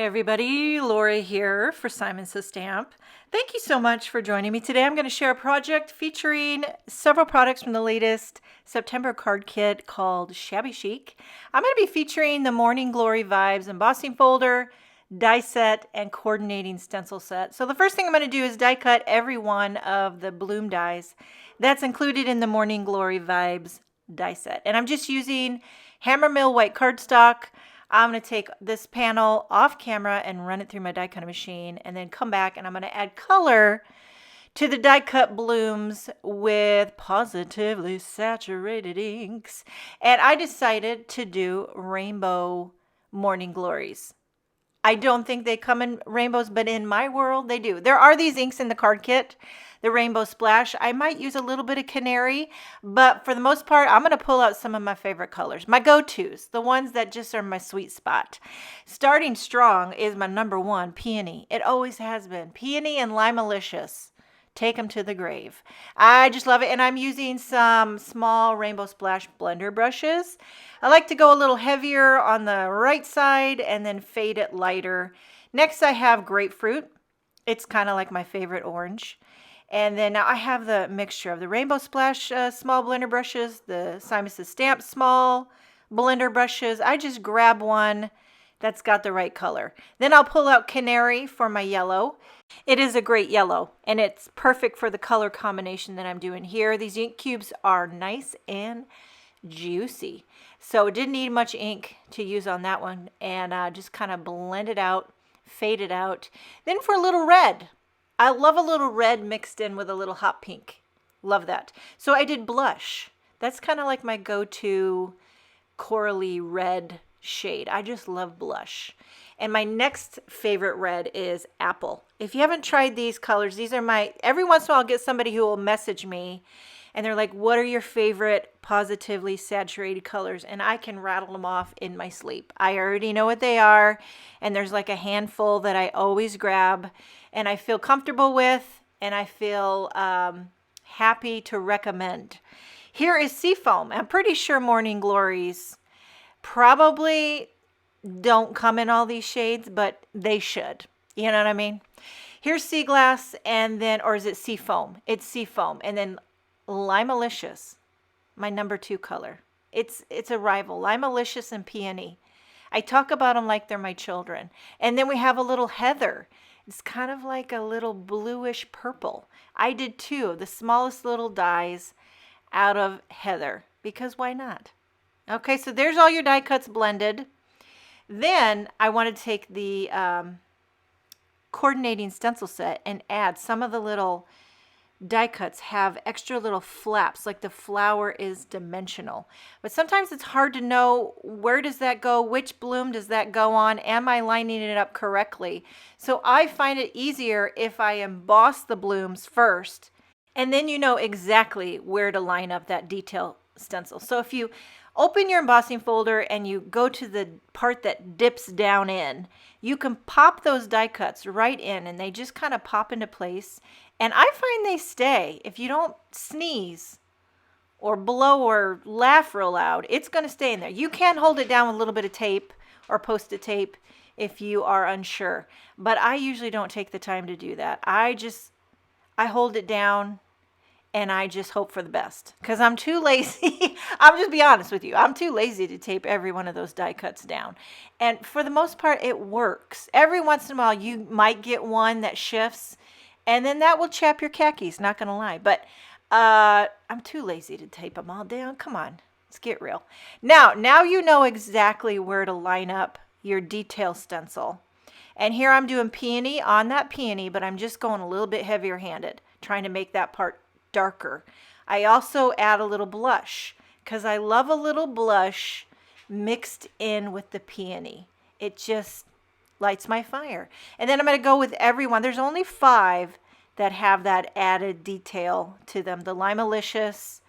everybody, Laura here for Simon Says Stamp. Thank you so much for joining me today. I'm going to share a project featuring several products from the latest September card kit called Shabby Chic. I'm going to be featuring the Morning Glory Vibes embossing folder, die set, and coordinating stencil set. So the first thing I'm going to do is die cut every one of the bloom dies that's included in the Morning Glory Vibes die set. And I'm just using Hammermill white cardstock. I'm going to take this panel off camera and run it through my die cutting machine and then come back and I'm going to add color to the die cut blooms with positively saturated inks. And I decided to do rainbow morning glories. I don't think they come in rainbows, but in my world they do. There are these inks in the card kit, the Rainbow Splash. I might use a little bit of Canary, but for the most part, I'm going to pull out some of my favorite colors. My go-tos, the ones that just are my sweet spot. Starting strong is my number one, Peony. It always has been. Peony and Limalicious. Take them to the grave. I just love it. And I'm using some small Rainbow Splash blender brushes. I like to go a little heavier on the right side and then fade it lighter. Next, I have Grapefruit. It's kind of like my favorite orange. And then now I have the mixture of the Rainbow Splash small blender brushes, the Simon Says Stamp small blender brushes. I just grab one that's got the right color. Then I'll pull out Canary for my yellow. It is a great yellow and it's perfect for the color combination that I'm doing here. These ink cubes are nice and juicy. So it didn't need much ink to use on that one, and just kind of blend it out, fade it out. Then for a little red, I love a little red mixed in with a little hot pink. Love that. So I did blush. That's kind of like my go-to corally red shade. I just love blush. And my next favorite red is Apple. If you haven't tried these colors, these are my, every once in a while I'll get somebody who will message me and they're like, what are your favorite positively saturated colors? And I can rattle them off in my sleep. I already know what they are. And there's like a handful that I always grab and I feel comfortable with and I feel happy to recommend. Here is Seafoam. I'm pretty sure Morning Glories probably don't come in all these shades, but they should. You know what I mean? Here's Sea Glass, and then, or is it Seafoam? It's Seafoam. And then Limalicious, my number 2 color. It's a rival. Limalicious and Peony. I talk about them like they're my children. And then we have a little Heather. It's kind of like a little bluish purple. I did 2 of the smallest little dies out of Heather, because why not? Okay, so there's all your die cuts blended. Then I want to take the coordinating stencil set and add some of the little die cuts have extra little flaps, like the flower is dimensional. But sometimes it's hard to know, where does that go? Which bloom does that go on? Am I lining it up correctly? So I find it easier if I emboss the blooms first, and then you know exactly where to line up that detail stencil. So if you open your embossing folder and you go to the part that dips down in, you can pop those die cuts right in and they just kind of pop into place. And I find they stay. If you don't sneeze or blow or laugh real loud, it's going to stay in there. You can hold it down with a little bit of tape or Post-it tape if you are unsure. But I usually don't take the time to do that. I hold it down and I just hope for the best, because I'm too lazy. I'll just be honest with you. I'm too lazy to tape every one of those die cuts down. And for the most part, it works. Every once in a while, you might get one that shifts, and then that will chap your khakis, not going to lie. But I'm too lazy to tape them all down. Come on, let's get real. Now you know exactly where to line up your detail stencil. And here I'm doing Peony on that Peony, but I'm just going a little bit heavier handed, trying to make that part darker. I also add a little blush because I love a little blush mixed in with the Peony. It just lights my fire. And then I'm going to go with everyone. There's only 5 that have that added detail to them. The Limalicious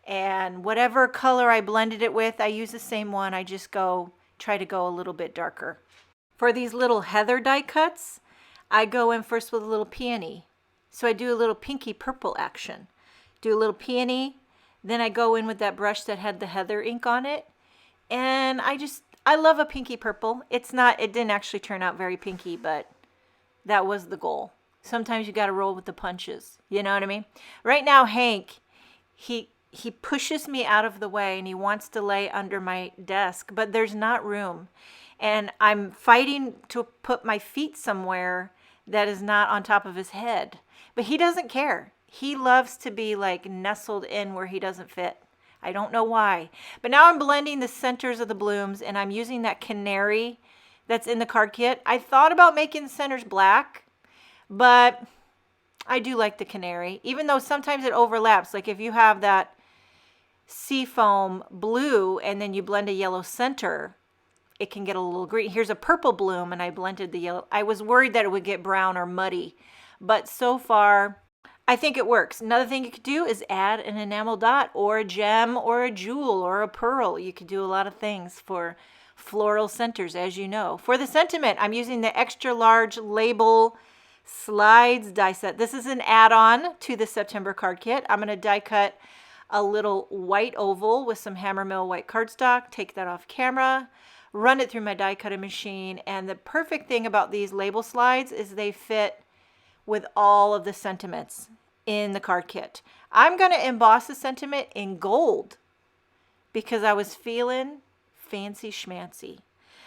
and whatever color I blended it with, I use the same one. I just try to go a little bit darker. For these little Heather die cuts, I go in first with a little Peony. So I do a little pinky purple action. Do a little Peony, then I go in with that brush that had the Heather ink on it. And I love a pinky purple. It didn't actually turn out very pinky, but that was the goal. Sometimes you got to roll with the punches. You know what I mean? Right now, Hank, he pushes me out of the way and he wants to lay under my desk, but there's not room. And I'm fighting to put my feet somewhere that is not on top of his head. But he doesn't care. He loves to be like nestled in where he doesn't fit. I don't know why. But now I'm blending the centers of the blooms and I'm using that Canary that's in the card kit. I thought about making the centers black, but I do like the Canary, even though sometimes it overlaps. Like if you have that seafoam blue and then you blend a yellow center, it can get a little green. Here's a purple bloom and I blended the yellow. I was worried that it would get brown or muddy, but so far I think it works. Another thing you could do is add an enamel dot or a gem or a jewel or a pearl. You could do a lot of things for floral centers, as you know. For the sentiment, I'm using the extra large label slides die set. This is an add-on to the September card kit. I'm going to die cut a little white oval with some Hammermill white cardstock, take that off camera, run it through my die cutting machine. And the perfect thing about these label slides is they fit with all of the sentiments in the card kit. I'm going to emboss the sentiment in gold because I was feeling fancy schmancy.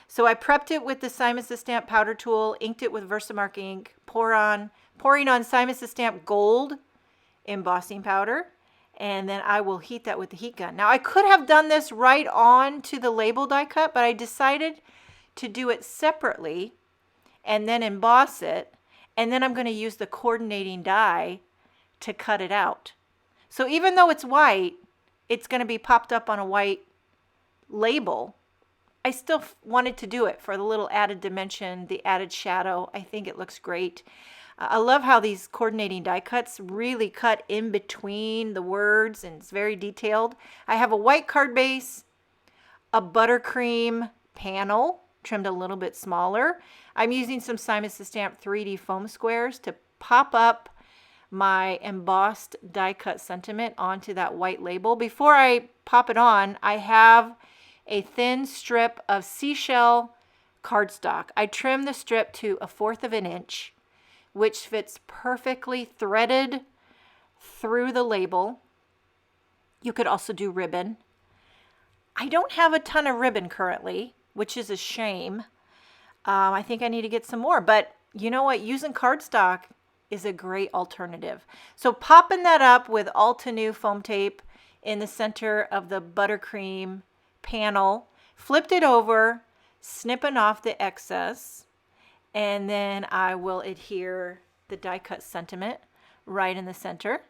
So I prepped it with the Simon Says Stamp powder tool, inked it with Versamark ink, pouring on Simon Says Stamp gold embossing powder, and then I will heat that with the heat gun. Now I could have done this right on to the label die cut, but I decided to do it separately and then emboss it, and then I'm going to use the coordinating die to cut it out. So even though it's white, it's going to be popped up on a white label. I still wanted to do it for the little added dimension, the added shadow. I think it looks great. I love how these coordinating die cuts really cut in between the words and it's very detailed. I have a white card base, a buttercream panel trimmed a little bit smaller. I'm using some Simon Says Stamp 3D foam squares to pop up my embossed die cut sentiment onto that white label. Before I pop it on, I have a thin strip of seashell cardstock. I trimmed the strip to 1/4 of an inch, which fits perfectly threaded through the label. You could also do ribbon. I don't have a ton of ribbon currently, which is a shame. I think I need to get some more, but you know what? Using cardstock is a great alternative. So popping that up with Altenew foam tape in the center of the buttercream panel, flipped it over, snipping off the excess, and then I will adhere the die cut sentiment right in the center.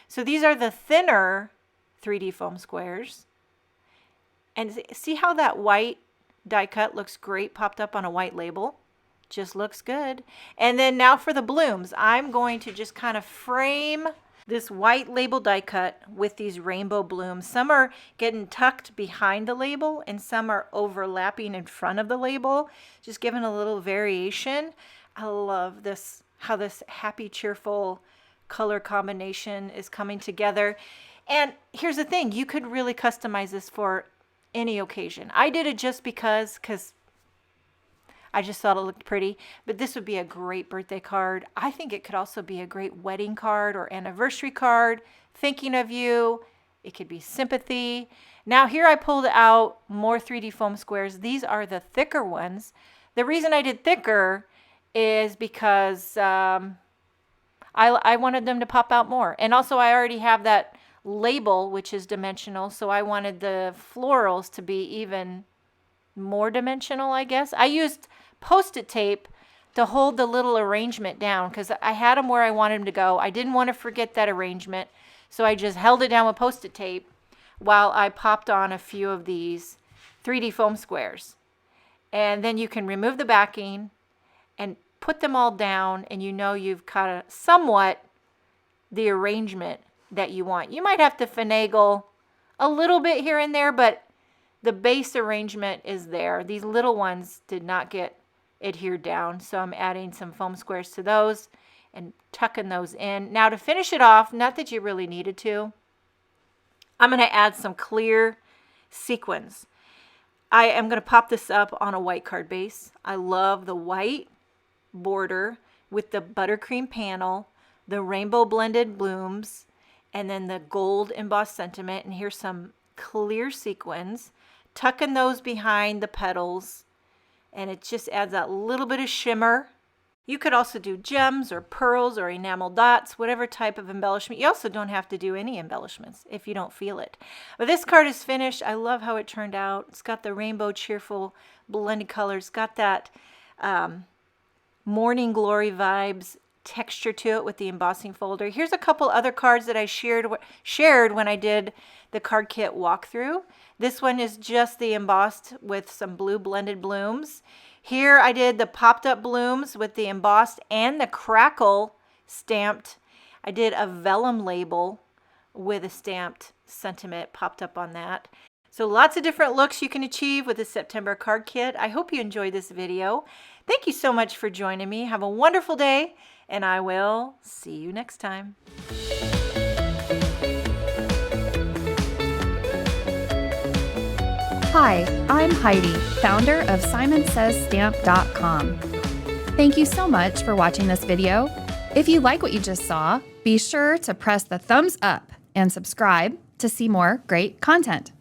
So these are the thinner 3D foam squares. And see how that white die cut looks great popped up on a white label? Just looks good. And then now for the blooms, I'm going to just kind of frame this white label die cut with these rainbow blooms. Some are getting tucked behind the label and some are overlapping in front of the label, just giving a little variation. I love this, how this happy, cheerful color combination is coming together. And here's the thing, you could really customize this for any occasion. I did it just because I just thought it looked pretty, but this would be a great birthday card. I think it could also be a great wedding card or anniversary card, thinking of you. It could be sympathy. Now here I pulled out more 3D foam squares. These are the thicker ones. The reason I did thicker is because I wanted them to pop out more. And also I already have that label, which is dimensional, so I wanted the florals to be even more dimensional, I guess. I used Post-it tape to hold the little arrangement down because I had them where I wanted them to go. I didn't want to forget that arrangement, so I just held it down with Post-it tape while I popped on a few of these 3D foam squares. And then you can remove the backing and put them all down, and you know you've got somewhat the arrangement that you want. You might have to finagle a little bit here and there, but the base arrangement is there. These little ones did not get adhered down, so I'm adding some foam squares to those and tucking those in. Now to finish it off, not that you really needed to, I'm going to add some clear sequins. I am going to pop this up on a white card base. I love the white border with the buttercream panel, the rainbow blended blooms, and then the gold embossed sentiment. And here's some clear sequins, tucking those behind the petals, and it just adds that little bit of shimmer. You could also do gems or pearls or enamel dots, whatever type of embellishment. You also don't have to do any embellishments if you don't feel it. But this card is finished. I love how it turned out. It's got the rainbow cheerful blended colors, got that morning glory vibes texture to it with the embossing folder. Here's a couple other cards that I shared when I did the card kit walkthrough. This one is just the embossed with some blue blended blooms. Here I did the popped up blooms with the embossed and the crackle stamped. I did a vellum label with a stamped sentiment popped up on that. So lots of different looks you can achieve with the September card kit. I hope you enjoyed this video. Thank you so much for joining me. Have a wonderful day, and I will see you next time. Hi, I'm Heidi, founder of SimonsSaysStamp.com. Thank you so much for watching this video. If you like what you just saw, be sure to press the thumbs up and subscribe to see more great content.